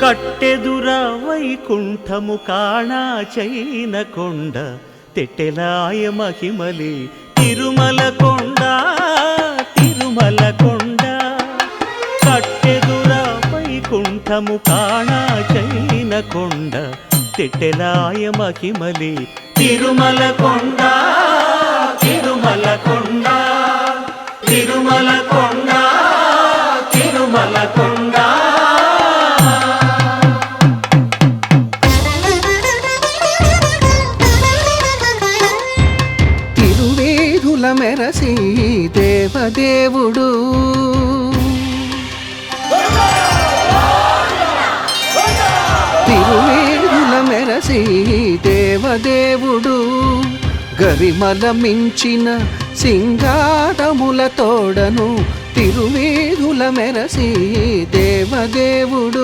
కట్టెదుర వైకుంఠము కాణా చైన కొండ తెట్టెలాయ మహిమలే తిరుమల కొండ తిరుమల కొండ కట్టెదుర వైకుంఠము కాణా చైన కొండ తెట్టెలాయ మహిమలే తిరుమల కొండ తిరుమల కొండ తిరుమల కొండ తిరుమల కొండ తిరువేధుల మెరసి దేవదేవుడు తిరువేధుల మెరసి దేవదేవుడు గరిమల మించిన సింగారముల తోడను తిరువేధుల మెరసి దేవదేవుడు